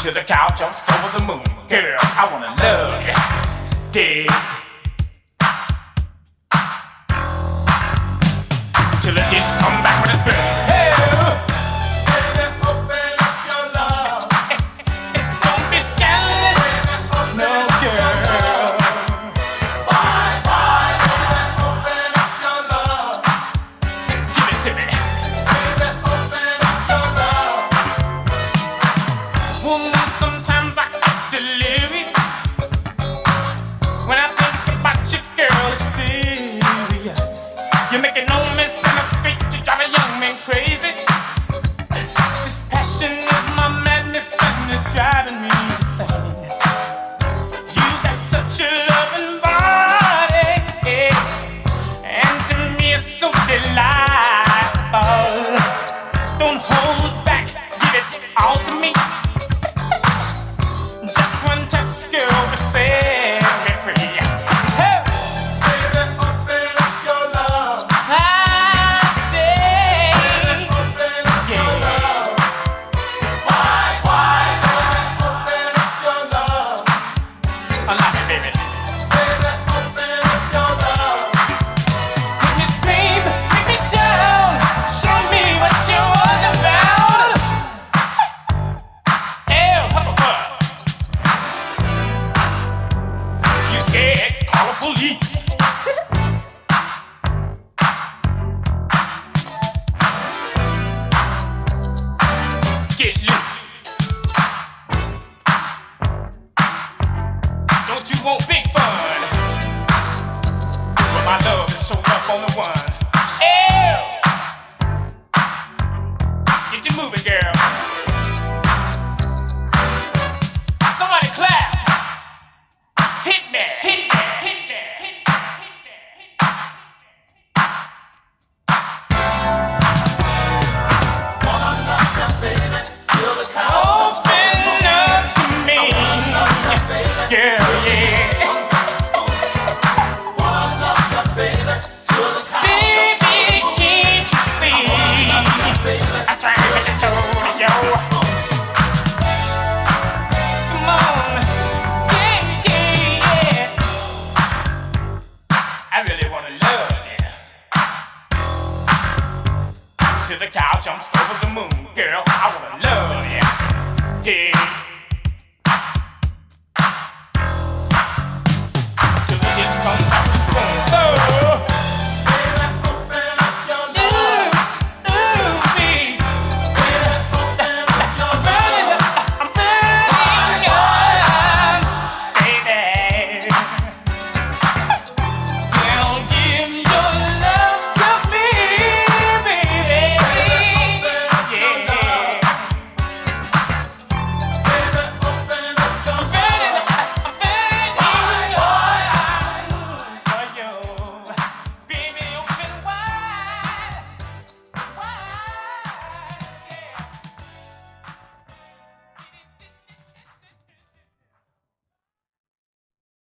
till the cow jumps over the moon. Girl, I wanna love you, dig, till the dish come back with a spoon. Hey, Baby, open up your love. don't be scandalous, no girl. Why, baby, open up your love. Give it to me. Baby, open up your love. Woman, sometimes I get delirious when I think about you, girl. It's serious. You're making no mess in the street to drive a young man crazy. This passion is my madness and it's driving me insane. You got such a loving body, and to me it's so delightful. Don't hold back, give it all to me. Just one touch, girl, to set me free. Hey, Baby, open up your love. I say, Open up your yeah. love. Why, baby, open up your love. Unlock it, baby. Baby, open up your love. Make me scream, make me shout, show me what you're all about. Hey, Huckleberry, you scared? Call the police. Get loose. Don't you want big fun? But my love is showed up on the one. Ew! Get you moving, girl. Somebody clap. Hit me, hit me, hit me, hit me, hit me, hit me. Wanna love you, baby, till the cow Open up to me. Girl, yeah. Wanna love you, baby, till the cow Baby, can't you see? I'm trying to get you told, yo. Come on. Yeah, yeah, yeah. I really wanna love you till the cow jumps over the moon. Girl, I wanna love you. Yeah.